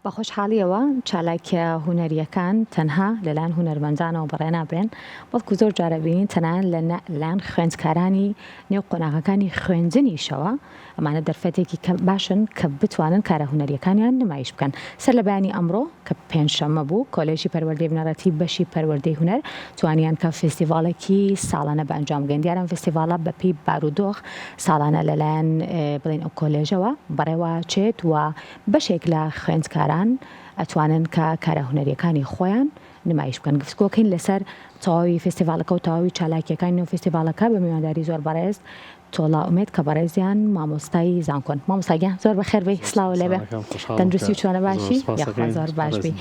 بە خۆشحاڵیەوە چالاکیە هونەریەکان تەنها لەلایەن هونەرمەندانەوە بەڕێ نابرێن، بەڵکو زۆر جارە بینین تەنانەت لەلایەن خوێندکارانی نێو قۆناغەکانی خوێندنیشەوە ئەمانە دەرفەتێکی باشن کە بتوانن کارە هونەریەکانیان نمایش بکەن. سەر لە بەیانی ئەمڕۆ کە پێنجشەممە بوو کۆلێژی پەروەردەی بنەڕەتی بەشی پەروەردەی هونەر توانیان کە فستیڤالێکی ساڵانە بە ئەنجام بگەن. دیارە فستیڤالە بەپێی بارودۆخ ساڵانە لەلایەن بڵین ئەو کۆلێژەوە بەڕێوە چێت و بەشێک لە خوێندکاران ئەتوانن کە کارە هونەریەکانی خۆیان نمایش بکەن. گفتگۆکەین لەسەر تەواوی فستیڤالەکە و تەواوی چالاکیەکانی نێو فستیڤالەکە بە میوانداری زۆر بەڕێز تۆڵا ئومێد کە بەڕێزیان مامۆستای زانکۆن. مامۆستاگیان زۆر بەخێر بێ، سلااو لێبێ، تەندروستی و چۆنە باشی؟ زۆر باش بی.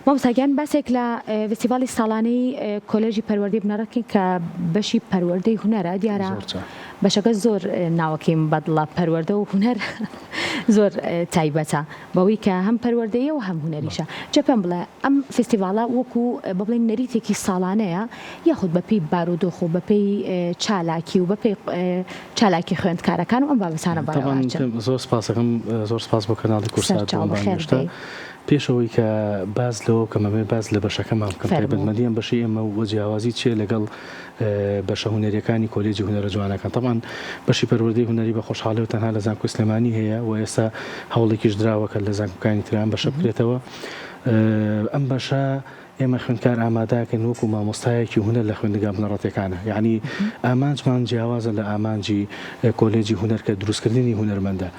مامۆستاگیان باسێک لە فستیڤالی ساڵانەی کۆلێژی پەروەردەی بنەڕەتی کە بەشی پەروەردەی هونەرە دیارە بەشەکە زۆر ناوەکەیم بەدڵە پەروەردە و هونەر زۆر تایبەتە بەوەی کە هەم پەروەردەیە و هەم هونەریشە. جا پێم بڵێ ئەم فستیڤالە وەکو بڵین نەریتێکی ساڵانەیە یاخود بەپێی بارودۆخ و بەپێی چالاکی و بەپێی چالاکی خوێندکارەکان و ئەم بابەتانە بەڕێوەچن. زۆر سپاسەکەم، زۆر سپاس بۆ کەناڵی کورسات پێشەوەی کە باز لەوە کەمەبێ باز لە بەشەکەمان بکەم تایبەتمەندیان بەشی ئێمە وە جیاوازی چیە لەگەڵ بەشە هونەریەکانی کۆلێجی هونەرە جوانەکان. طبعاً بەشی پەروەردەی هونەری بە خۆشحاڵی و تەنها لە زانکۆی سلێمانی هەیە و ئێستا هەوڵێکیش دراوە کە لە زانکۆکانی تران بەشە بکرێتەوە. ئەم بەشە ئێمە خوێندکار ئامادەکەن وەکو مامۆستایەکی هونەر لە خوێندنگا بنەڕەتیەکانە، یعنی ئامانجمان جیاوازە لە ئامانجی کۆلێجی هونەر کە دروستکردنی هونەرمەندە.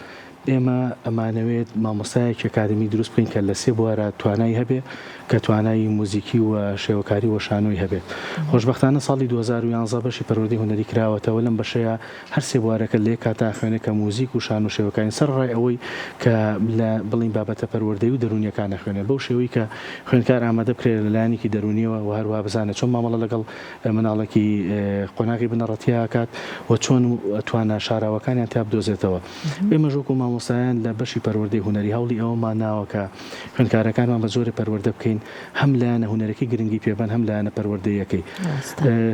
ئێمە ئەمانەوێت مامۆستایەکی ئەکادمی دروست بکەین کە لە سێ بوارە توانایی هەبێ کە توانایی موزیکی و شێوەکاری و شانۆی هەبێت. خۆشبەختانە ساڵی 2011 بەشی پەروەردەی هونەری کراوەتەوە لەم بەشەیە هەر سێ بوارەکە لێ کاتا خوێنە کە موزیک و شان و شێوەکانی سەر ڕای ئەوەی کە لە بڵین بابەتە پەروەردەی و دەرونیەکانە خوێنێت بەو شێوەی کە خوێندکار ئامادە بکرێت لە لایەنێکی دەرونیەوە و هەروە بزانێت چۆن مامەڵە لەگەڵ مناڵێکی قۆناغی بنەڕەتی ئاکات و چۆن ئەتوانە شاراوەکانیان تا بدۆزێتەوە. ئێمە ژۆکو مامۆستایان لە بەشی پەروەردەی هونەری هەوڵی ئەوەمان ناوە کە خوێندکارەکانمان بە زۆری پەروەردە بکەین، هەم لایەنە هونەرەکەی گرنگی پێبەن هەم لایەنە پەروەردەیەکەی.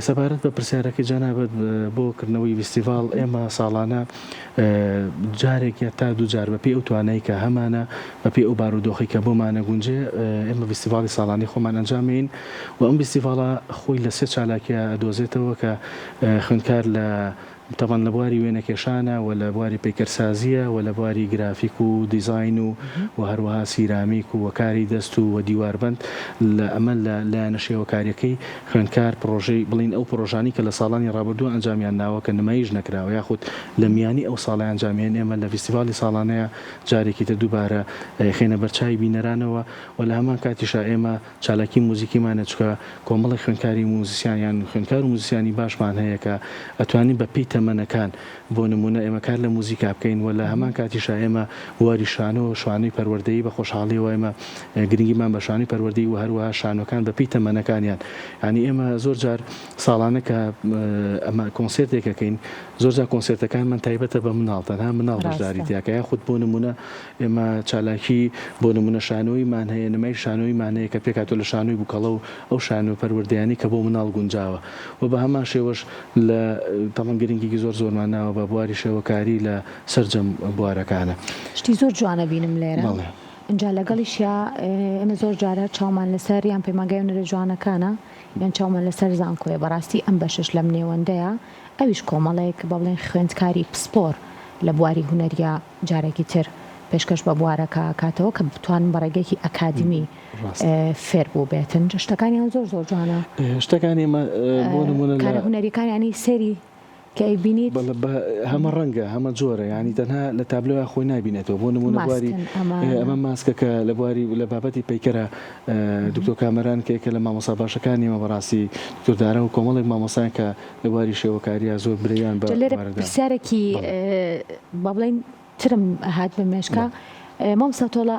سەبارەت بە پرسیارەکەی جانابەت بۆ کردنەوەی فستیڤال ئێمە ساڵانە جارێک یا تا دوو جار بەپێی ئەو توانایی کە هەمانە بەپێی ئەو بارودۆخی کە بۆمانە گونجێ ئێمە فستیڤالی ساڵانی خۆمان ئەنجامین و ئەم فستیڤالە خۆی لە سێ چالاکیە دۆزێتەوە کە خوێندکار لە طبعاً لە بواری وێنەکێشانە و لە بواری پیکەرسازیە و لە بواری گرافیک و دیزاین و هەروەها سیرامیک و وەکاری دەست و دیواربند لە ئەمە لایەنە شێوەکاریەکەی خوێندکار پرۆژەی بڵین ئەو پرۆژانی کە لە ساڵانی ڕابردووە ئەنجامیان ناوە کە نمایش نەکراوە یاخود لە میانی ئەو ساڵی ئەنجامیان ئێمە لە فستیڤالی ساڵانەیە جارێکی تر دووبارە خێنە بەرچاوی بینەرانەوە و لە هەمان کاتیشا ئێمە چالاکی موزیکیمانە چکە کۆمەڵی خوێندکاری موزیسیانیان خوێندکار و موزیسیانی باشمان هەیە کە ئەتوانین بەپێی تەمەنەکان بۆ نمونە ئێمە کار لە موزیکا بکەین و لە هەمان کاتیشا ئێمە واری شانۆ و شوانەی پەروەردەیی بە خۆشحاڵیەوە ئێمە گرنگیمان بە شانۆی پەروەردەیی و هەروەها شانۆکان بەپێی تەمەنەکانیان. یعنی ئێمە زۆر جار ساڵانە کە ئەمە کۆنسێرتێکەکەین زۆر جار کۆنسێرتەکانمان تایبەتە بە مناڵ تەنها مناڵ بەشداری تیاکە یاخود بۆ نمونە ئێمە چالاکی بۆ نمونە شانۆیمان هەیە نمای شانۆیمان هەیە کە پێکاتۆ لە شانۆی بووکەڵە و ئەو شانۆ پەروەردەیانی کە بۆ مناڵ گونجاوە و بە هەمان شێوەش لە تەمەن گرنگی زۆرمان ناوە بە بواری شێوەکاری لە سەرجەم بوارەکانە. شتی زۆر جوانە بینم لێرە اینجا لەگەڵیشیا ئێمە زۆر جارە چاومان لەسەر یان پەیمانگای هونەرە جوانەکانە یان چاومان لەسەر زانکۆیە بەڕاستی ئەم بەشش لەم نێوەندەیە ئەویش کۆمەڵێک بە بڵێن خوێندکاری پسپۆر لە بواری هونەریە جارێکی تر پێشکەش بە بوارەکە کاتەوە کە بتوانن بە ڕێگەیەکی ئەکادمی فێر بوو بێتن. شتەکانیان زۆر جوانە. شتەکانی بۆ نمونە کارە هونەریەکانیانی سێری کەیبینیت هەمە ڕەنگە هەمە جۆرە ینی تەنها لە تابلۆە خۆی نبینێتەوە بۆ نمونە بواری ئەمە ماسکەکە لە بواری لە بابەتی پەیکەرە دکتۆر کامەران کێکە لە مامۆسا باشەکانی ئەمە بەڕاستی دکتۆردارە و کۆمەڵێک مامۆسایان کە لە بواری شێوەکاریە زۆر برەیان بە پرسیارێکی با بڵێن ترم هات بە مێشکە مامۆستا تۆڵە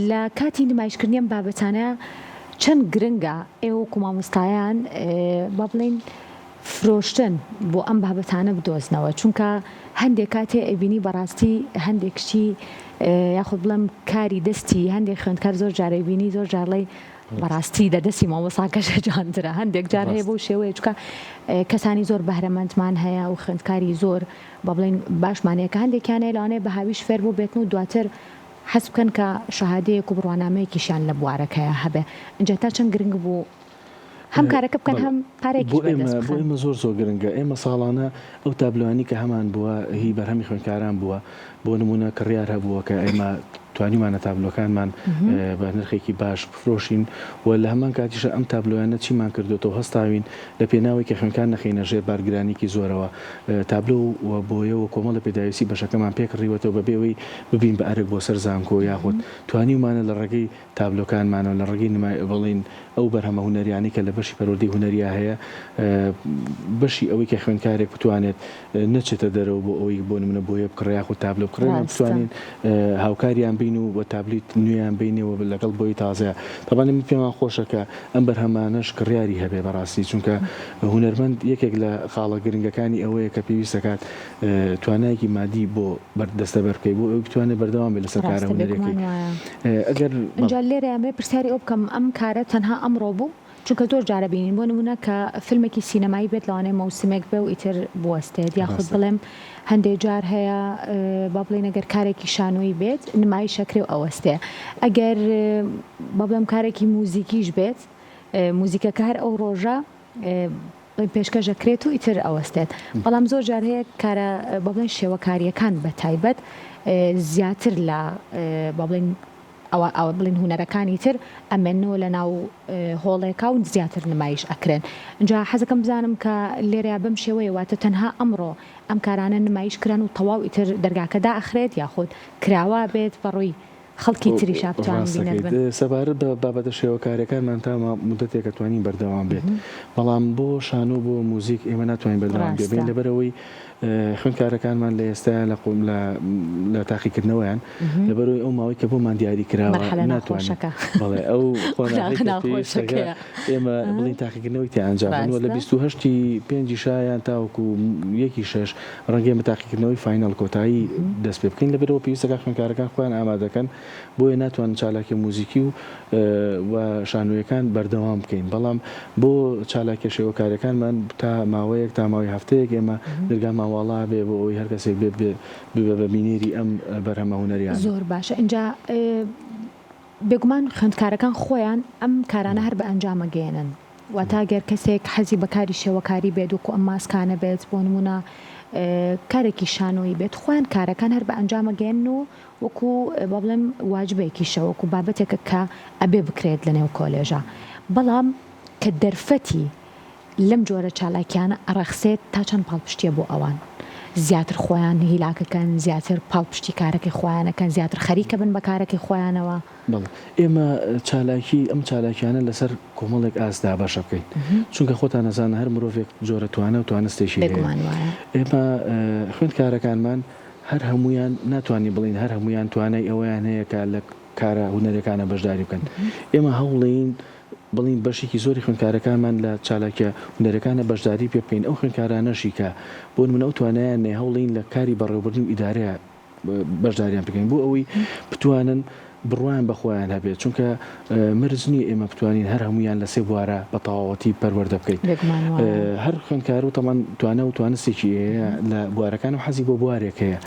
لە کاتی نمایشکردنیان بابەتانە چەند گرنگە ئێوە وەکو مامۆستایان با بڵێن فرۆشتن بۆ ئەم بابەتانە بدۆزنەوە چونکە هەندێک کاتێ ئەبینی بەڕاستی هەندێکشتی یاخود بڵێم کاری دەستی هەندێک خوێندکار زۆر جارە بینی زۆر جارڵی بەڕاستی دەدەستی مامۆساکەشە جوانترە هەندێک جار هەیە بۆ شێوەیە چکە کەسانی زۆر بەهرەمەندمان هەیە و خوێندکاری زۆر بە بڵێن باشمانەیە کە هەندێکیان هەیە لەوانەیە بە هاویش فێر بوو بێتن و دواتر حەز بکەن کە شەهادەیەک و بڕوانامەیەکیشیان لە بوارەکەیە هەبێ اینجا تا چەند گرنگ بوو هەم کارەکە بکەن هەم پارێکی بەدەست بۆ ئێمە زۆر گرنگە ئێمە ساڵانە ئەو تابلوانی کە هەمان بووە هی بەرهەمی خوێندکاران بووە بۆ نمونە کڕیار هەبووە کە ئێمە توانیمانە تابلۆکانمان بە نرخێکی باش بفرۆشین و لە هەمان کاتیشە ئەم تابلۆیانە چیمان کردوێتەوە هەستاوین لە پێناوی کە خوێندکار نەخینە ژێر بارگرانێکی زۆرەوە تابلۆ و بۆیەوە کۆمەڵە پێداویستی بەشەکەمان پێکڕیوەتەوە بەبێەوەی ببین بە ئەرک بۆ سەر زانکۆ یاخود توانیمانە لە ڕێگەی تابلۆکانمانەوە لە ڕێگەی بڵین ئەو بەرهەمە هونەریانی کە لە بەشی پەروەردەی هونەریە هەیە بەشی ئەوەی کە خوێندکارێک بتوانێت نەچێتە دەرەوە بۆ ئەوەی بۆ نمونە بۆیە بکڕێ یاخود تابلۆ بکڕێن بتوانین هاوکاریان بین و بە تابلیت نوێیان بینەوە لەگەڵ بۆی تازەیە تەبانێ من پێمان خۆشە کە ئەم بەرهەمانەش کڕیاری هەبێ بەڕاستی چونکە هونەرمەند یەکێک لە خاڵە گرنگەکانی ئەوەیە کە پێویستە کات توانایەکی مادی بۆ بەردەستە بەرکەی بۆ ئەو بتوانێت بەردەوام بێت لەسەر کارە هونەرێکی ئەگەر اینجا لێرە ئەمێ پرسیاری ئەو بکەم ئەم کارە تەنها ئەمڕۆ بوو چونکە زۆر جارە بینین بۆ نمونە کە فیلمێکی سینەمایی بێت لەوانەیە مەوسمێک بێ و ئیتر بوەستێت یاخود بڵێم هەندێک جار هەیە با بڵێن ئەگەر کارێکی شانۆیی بێت نمایی شەکرێ و ئەوەستێ ئەگەر با بڵێم کارێکی موزیکیش بێت موزیکەکە هەر ئەو ڕۆژە پێشکەشەکرێت و ئیتر ئەوەستێت بەڵام زۆر جار هەیە کارە با بڵێن شێوەکاریەکان بە تایبەت زیاتر لە با بڵێن ئەوە بڵین هونەرەکانی تر ئەمێنەوە لە ناو هۆڵێکا و زیاتر نمایش ئەکرێن اینجا حەزەکەم بزانم کە لێرە بەم شێوەیە واتە تەنها ئەمڕۆ ئەم کارانە نمایش کران و تەواو ئیتر دەرگاکەدا ئەخرێت یاخود کراوە بێت بەڕووی خەڵکی تریشا بتوانن بینن سەبارەت بە بابەتە شێوەکارەکانمان تا مودەتێک توانین بەردەوام بێت بەڵام بۆ شانۆ بۆ موزیک ئێمە ناتوانین بەردەوام بێت لەبەرەوەی خوێندکارەکانمان لە ئێستا لە تاقیکردنەوەیان لەبەرەوەی ئەو ماوەی کە بۆمان دیاری کراوە ناتوانین بەڵێ ئەو ئێمە بڵین تاقیکردنەوەی تیانجامەوە لە 28 شایان تاوەکو 1/6 ڕەنگە ئێمە تاقیکردنەوەی فاینەڵ کۆتایی دەست پێ بکەین لەبەرەوە پێویستە خوێندکارەکان خۆیان ئامادەکەن بۆیە ناتوانن چالاکی موزیکی و شانۆیەکان بەردەوام بکەین بەڵام بۆ چالاکی شێوەکارەکانمان تا ماوەیەک تا ماوەی هەفتەیەک ئێمە دەرگاماواڵا بێ بۆ ئەوەی هەر کەسێک بێت بە بینێری ئەم بەرهەمە هونەریان زۆر باشە اینجا بێگومان خوێندکارەکان خۆیان ئەم کارانە هەر بە ئەنجامەگەێنن واتە گەر کەسێک حەزی بەکاری شێوەکاری بێت وکو ئەم ماسکانە بێت بۆ نمونە کارێکی شانۆیی بێت خۆیان کارەکان هەر بە ئەنجامەگەێن و وەکو با بڵێم واجبێکی شەوەکو بابەتێکە کە ئەبێ بکرێت لە نێو کۆلێژە بەڵام کە دەرفەتی لەم جۆرە چالاکیانە ئەڕەخسێت تا چەند پاڵپشتیە بۆ ئەوان زیاتر خۆیان هیلاکەکەن زیاتر پاڵپشتی کارەکەی خۆیانەکەن زیاتر خەریکە بن بە کارەکەی خۆیانەوە ئێمە چالاکی ئەم چالاکیانە لەسەر کۆمەڵێک ئاسدا باشە بکەین چونکە خۆتان نەزانە هەر مرۆڤێک جۆرە توانە و توانستێکی ئێمە خوێندکارەکانمان هەر هەمویان ناتوانانی بڵین هەر هەمویان توانای ئەوەیان هەیە کە لە کارە هونەرەکانە بەشداری بکەن ئێمە هەوڵین بڵین بەشێکی زۆری خوێندکارەکانمان لە چالاکیە هونەرەکانە بەشداری پێ بکەین ئەو خوێندکارانەشی کە بۆ نمونە ئەو توانایان نێ هەوڵین لە کاری بەڕێوەبردن و ئیدارەیە بەشداریان بکەین بۆ ئەوەی بتوانن بڕوایان بەخۆیان هەبێت چونکە مرج نییە ئێمە بتوانین هەر هەمویان لە سێ بوارە بە تەواوەتی پەروەردە بکەین هەر خوێندکار و تەمان توانە و توانستێکی لە بوارەکان و حەزی بۆ بوارێک هەیە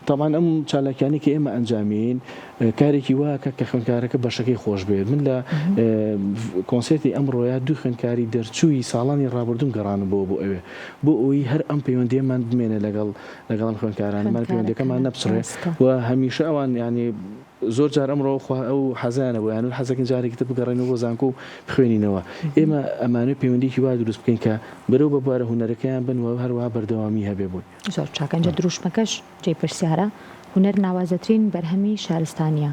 طبعا ئەم چالاکیانی کە ئێمە ئەنجامین کارێکی وایە کە خوێندکارەکە بەشەکەی خۆش بێت من لە کۆنسێرتی ئەمڕۆیە دوو خوێندکاری دەرچووی ساڵانی ڕابردوون گەڕانبەوە بۆ ئەوێ بۆ ئەوی هەر ئەم پەیوەندیەمان بمێنێ لەگەڵ خوێندکارانمان پەیوەندیەکەمان نەپسڕێ و هەمیشە ئەوان ینی زۆر جار ئەمڕۆ ئەو حەزانەوە یان حەزەکەن جارێکی تر بگەڕێنەوە بۆ زانکۆ و بخوێنینەوە ئێمە ئەمانە پەیوەندیکی وا دروست بکەین کە بەرەو بە بوارە هونەرەکەیان بن و هەروەها بەردەوامی هەبێ بووی زۆر چاکەنجە دروشمەکەش جێی پرسیارە هونەر ناوازەترین بەرهەمی شارستانیە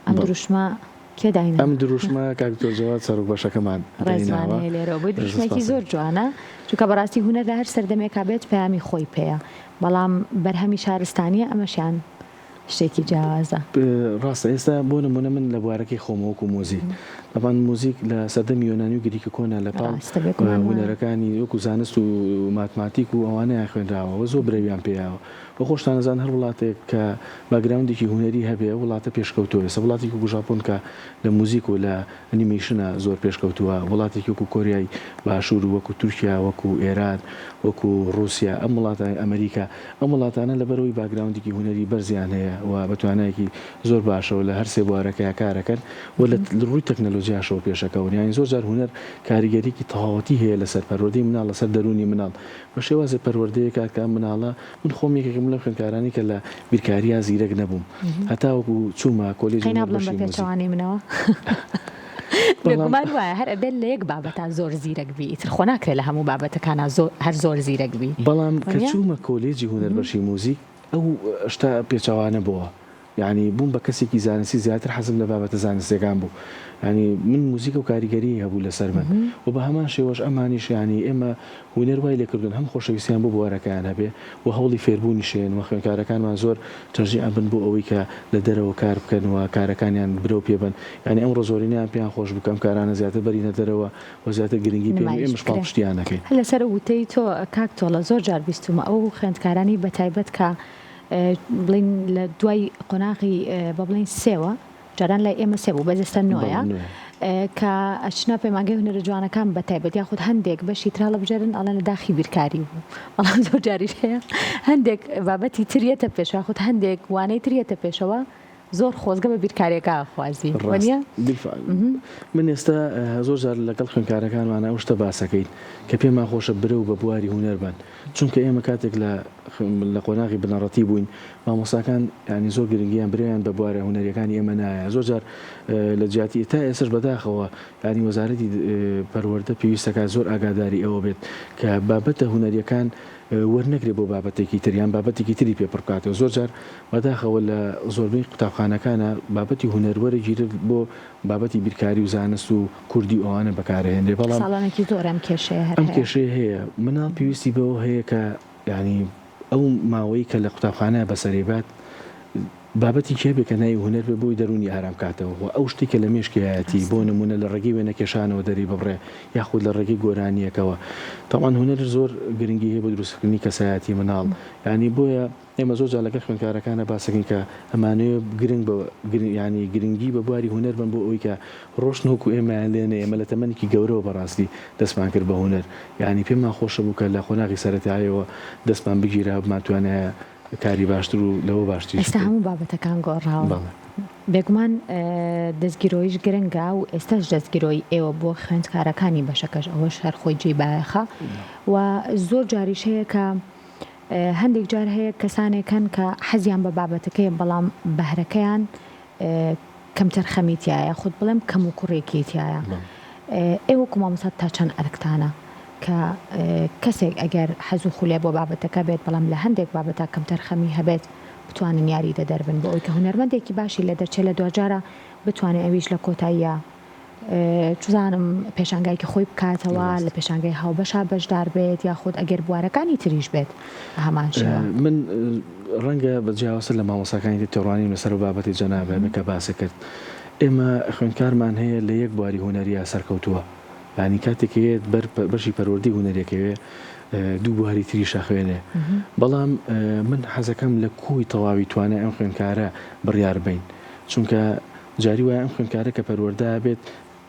ئەم دروشمە کێداین ئەم دروشمە کاکتۆر جەواد سەرۆک بەشەکەمان ڕێزمانەیە لێرە بۆی دروشمێکی زۆر جوانە چونکە بەڕاستی هونەر لە هەر سەردەمێکا بێت پەیامی خۆی پێیە بەڵام بەرهەمی شارستانیە ئەمەشیان شتێکی جیاوازە ڕاستە ئێستا بۆ نمونە من لە بوارەکەی خۆمەوەکو مۆزیک ئەوان موزیک لە سەردەمی یۆنانی و گریکە کۆنا لە پاڵ هونەرەکانی وەکو زانست و ماتماتیک و ئەوانەیە خوێنراوە زۆر برەویان پێیاوە بە خۆشتانەزان هەر وڵاتێک کە باگراوندێکی هونەری هەبێ وڵاتە پێشکەوتووە سە وڵاتێکی وەکو ژاپۆن کە لە موزیک و لە ئەنیمیشنە زۆر پێشکەوتووە وڵاتێکی وەکو کۆریای باشوور وەکو تورکیا وەکو ئێران وەکو رووسیا ئەم وڵاتانی ئەمریکا ئەم وڵاتانە لەبەرەوەی باگراوندێکی هونەری بەرزیان هەیە و بەتوانایەکی زۆر باشەوە لە هەر سێ بوارەکەی کارەکەن و لە ڕووی تەکنەلۆژیاشەوە پێشەکەون یانی زۆر جار هونەر کاریگەریکی تەواوەتی هەیە لەسەر پەروەردەی مناڵ لەسەر دەرونی مناڵ بە شێوازە پەروەردەیە کاتکە مناڵە من خۆم یەکێکم لەم خوێندکارانی کە لە بیرکاریە زیرەک نەبووم هەتا وەکو چوومە کۆلێجی پێچەوانی منەوە بێگومان وایە هەر ئەبێت لە یەک بابەتە زۆر زیرەک بی ئیتر خۆ ناکرێت لە هەموو بابەتەکانە هەر زۆر زیرەک بی بەڵام کە چوومە کۆلێجی هونەربەشی موزیک ئەو شتا پێچەوانە بووە یعنی بووم بە کەسێکی زانستی زیاتر حەزم لە بابەتە زانستیەکان بوو ینی من موزیک و کاریگەری هەبوو لەسەر من و بە هەمان شێوەش ئەمانیش ینی ئێمە هونەر وای لێکردن هەم خۆشەویستیان بۆ بوارەکان هەبێ و هەوڵی فێربوونیشێن و خوێندکارەکانمان زۆر تەرجیع بن بۆ ئەوەی کە لە دەرەوە کار بکەن و کارەکانیان برەو پێبن ینی ئەم ڕۆزۆرینیان پێیان خۆش بکەم کارانە زیاتر بەرینە دەرەوە و زیاتر گرنگی پێ ئێمەش پاڵپشتیان نەکەین لەسەر وتەی تۆ کاک تۆڵە زۆر جار بیستومە ئەو خوێندکارانی بەتایبەت کە بڵین لە دوای قۆناغی بە بڵین سێوە جاران لای ئێمە سێ بوو بەزستە نوۆیە کە ئەچنە پەیمانگەی هونەرە جوانەکان بەتایبەت یاخود هەندێک بەشی ترا لە بژێرن ئەڵەن لە داخی بیرکاری بوو بەڵام زۆر جاریش هەیە هەندێک بابەتی تریەتە پێش یاخود هەندێک وانەی تریەتە پێشەوە زۆر خۆزگە بە بیرکاریەکە خوازی وانە من ئێستا زۆر جار لەگەڵ خوێندکارەکانمانە ئەو شتە باسەکەین کە پێمان خۆشە برە و بە بواری هونەر بن چونکە ئێمە کاتێک لە قۆناغی بنەڕەتی بووین مامۆستاکان ینی زۆر گرنگیان برەیان بە بوارە هونەریەکانی ئێمە نایە زۆر جار لە جیاتی تا ئێسش بەداخەوە ینی وەزارەتی پەروەردە پێویستەکە زۆر ئاگاداری ئەوە بێت کە بابەتە هونەریەکان وەرنەگرێ بۆ بابەتێکی تریان بابەتێکی تری پێ پڕکاتەوە زۆر جار بەداخەوە لە زۆربەی قوتابخانەکانە بابەتی هونەروەرە گیرت بۆ بابەتی بیرکاری و زانست و کوردی ئەوانە بەکارهێنرێ بەڵام ساڵانێکی زۆر ئەم کێشەیە هەیە مناڵ پێویستی بەوە هەیە کە ینی ئەو ماوەی کە لە قوتابخانە بەسەرێبات بابەتی کێبێک کە ناوی هونەر بێ بۆی دەرونی ئارام کاتەوە ئەو شتی کە لە مێشکی هەیەی بۆ نمونە لە ڕێگەی وێنە کێشانەوە دەری بڕێ یاخود لە ڕێگەی گۆرانیەکەوە تاوان هونەر زۆر گرنگی هەیە بۆ دروستکردنی کەسایەتی مناڵ ینی بۆیە ئێمە زۆر جار لەگەڵ خوێندکارەکانە باسەکەین کە ئەمانەیە ینی گرنگی بە بواری هونەر بن بۆ ئەوی کە ڕۆشن وەکو ئێمەیان لێنێ ئێمە لە تەمەنێکی گەورەوە بەڕاستی دەستمان کرد بە هونەر ینی پێمان خۆشە بوو کە لە خۆناغی سەرەتایەوە دەستمان بگیرە بماتوانە کاری باشتر و لەوە باشتر ئێستا هەموو بابەتەکان گۆڕاوە بێگومان دەستگیرۆیش گرنگە و ئێستاش دەستگیرۆی ئێوە بۆ خوێندکارەکانی بەشەکەش ئەوەش هەر خۆی جێبایەخە و زۆر جاریش هەیە کە هەندێک جار هەیە کەسانێکن کە حەزیان بە بابەتەکەی بەڵام بەهرەکەیان کەمتر خەمیتیایە خود بڵێم کەم و کوڕێکیتیایە ئێوە کومامۆستا تا چەند ئەرکتانە کە کەسێک ئەگەر حەز و خولێ بۆ بابەتەکە بێت بەڵام لە هەندێک بابەتە کەمتر خەمی هەبێت بتوانن یاری دەدەربن بۆ ئەوی کە هونەرمەندێکی باشی لە دەرچێت لە دوجارە بتوانێت ئەویش لە کۆتاییە چزانم پێشانگایکی خۆی بکاتەوە لە پێشانگای هاوبەشا بەشدار بێت یاخود ئەگەر بوارەکانی تریش بێت هەمان من ڕەنگە بەجیاوەسە لە مامۆساکانی تێڕوانیم لەسەر بابەتی جەنابێ کە باسە کرد ئێمە خوێندکارمان هەیە لە یەک بواری هونەریە سەرکەوتووە ینی کاتێکێت بەشی پەروەردەی هونەرێکەوێ دوو بواری تریشە خوێنێ بەڵام من حەزەکەم لە کوی تەواوی توانێ ئەم خوێندکارە بڕیار بین چونکە جاری وایە ئەم خوێندکارە کە پەروەردە بێت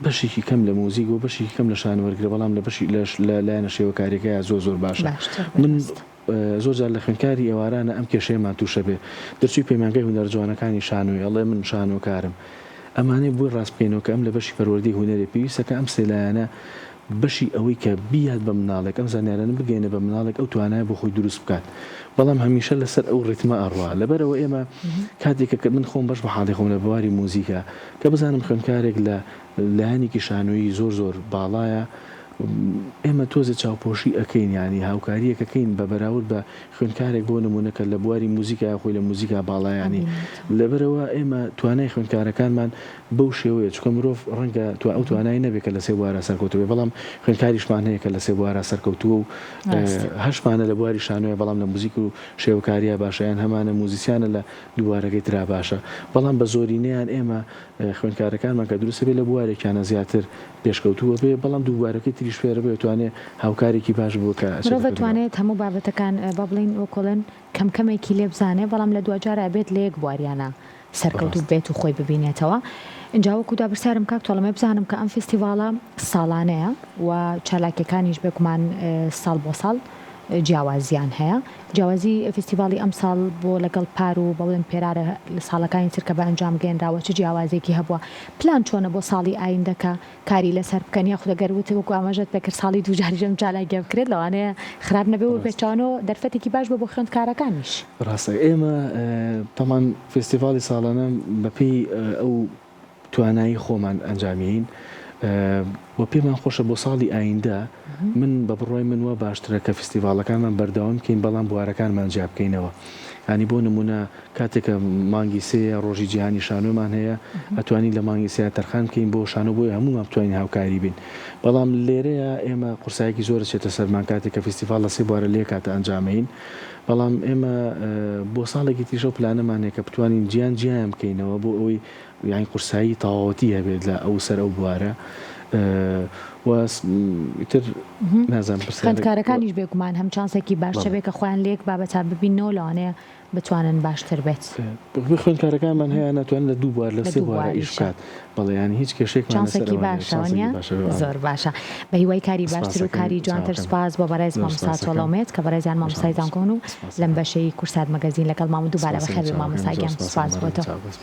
بەشێکی کەم لە موزیک و بەشی کەم لە شانوەرگرە بەڵام لە بەشی لایەنە شێوەکاریەکەیە زۆر باشە من زۆر جار لە خوێندکاری ئێوارانە ئەم کێشەیەمان تووشە بێ دەرچوی پەیمانگەی هونەر جوانەکانی شانوێ ئەڵێ من شانۆکارم ئەمانەی بۆی ڕاستپێنەوە کە ئەم لە بەشی پەروەردەی هونەرێ پێویستەکە ئەم سێلایەنە بەشی ئەوەی کە بیاد بە مناڵێک ئەم زانیارانە بگەینە بە مناڵێک ئەو توانایە بۆ خۆی دروست بکات بەڵام هەمیشە لەسەر ئەو ڕیتمە ئەڕوا لەبەرەوە ئێمە کاتێکە کە من خۆم بەش بە حاڵی خۆم لە بواری موزیکە کە بزانم خوێندکارێک لە لایەنێکی شانۆیی زۆر باڵایە ئێمە تۆزە چاوپۆشی ئەەکەین ینی هاوکاریەکەکەین بە بەراورد بە خوێندکارێک بۆ نمونەکە لە بواری موزیکا خۆی لە موزیکا باڵایانی لەبەرەوە ئێمە توانای خوێندکارەکانمان بەو شێوەیە چکە مرۆڤ ڕەنگە تو ئەو توانایی نەبێت کە لە سێ بوارە سەرکەوتوێ بەڵام خوێندکاریشمان هەیە کە لە سێ بوارە سەرکەوتووە و هەشمانە لە بواری شانۆیە بەڵام لە موزیک و شێوەکاریە باشیان هەمانە موزیسیانە لە دووارەکەی ترا باشە بەڵام بە زۆرینەیان ئێمە خوێندکارەکانمان کە دروستە بێت لە بوارێکیانە زیاتر پێشکەوتووە بێ بەڵام دووبارەکەی تریش فێرە بێت توانێت هاوکارێکی باش بوو کە مرۆڤ دەتوانێت هەموو بابەتەکان با بڵین وەکۆڵن کەمکەمێکی لێ بزانێ بەڵام لە دوجارە بێت لە یەک بواریانە سەرکەوت و بێت و خۆی ببینێتەوە. اینجا وەکو دابرسیارم کاک تۆڵەمە بزانم کە ئەم فستیڤاڵە ساڵانەیە و چالاکیەکانیش بێکمان ساڵ بۆ ساڵ جیاوازیان هەیە. جیاوازی فستیڤاڵی ئەم ساڵ بۆ لەگەڵ پار و بەڵێن پێرارە لە ساڵەکانی تر کە بە ئەنجام گەێنراوە چ جیاوازێکی هەبووە پلان چۆنە بۆ ساڵی ئایندەکە کاری لەسەر بکەنی خودەگەروت وەکو ئاماژەت پێکرد ساڵی دووجاریژەم چالاکیە بکرێت لەوانەیە خراپ نەبێ و پێچوانەوە دەرفەتێکی باش بۆ خوێندکارەکانیش. ڕاستە ئێمە تەمان فستیڤاڵی ساڵانە بەپێی ئەو توانایی خۆمان ئەنجامین و پێمان خۆشە بۆ ساڵی ئایندە من بە بڕۆی من وە باشترە کە فستیڤاڵەکانمان بەردەوام بکەین بەڵام بوارەکانمان جیا بکەینەوە. ینی بۆ نمونە کاتێکە مانگی سێ ڕۆژی جیهانی شانۆمان هەیە ئەتوانین لە مانگی سێ تەرخان بکەین بۆ شانۆ بۆی هەمومان بتوانین هاوکاری بین بەڵام لێرەیە ئێمە قورسایەکی زۆر چێتە سەرمان کاتێککە فستیڤاڵ لە سێ بوارە لێ کاتە ئەنجامین بەڵام ئێمە بۆ ساڵێکی تیژە و پلانەمان هەیە کە بتوانین گیان بکەینەوە بۆ ئەوەی یانی قورسایی تەواوەتی هەبێت لە ئەو سەر ئەو بوارە تر نازانم خوێندکارەکانیش بێگومان هەم چانسێکی باشە بێت کە خۆیان لێک بابەتا ببینەوە لەوانەیە بتوانن باشتر بێت. خوێندکارەکانمان هەیە ناتوانن لە دوو بوار لە سێ بوارە ئیش بکات بەڵێ ینی هیچ کێشێک چانسێکی باشە زۆر باشە بە هیوای کاری باشتر و کاری جوانتر سپاس بۆ بەڕێز مامۆستا تۆڵەمێت کە بەڕێزیان مامۆستای زانکۆن و لەم بەشەی کورسات مەگەزین لەگەڵ مام دووبارە بەخێر بێ مامۆستاگیان سپاس بۆتەوە.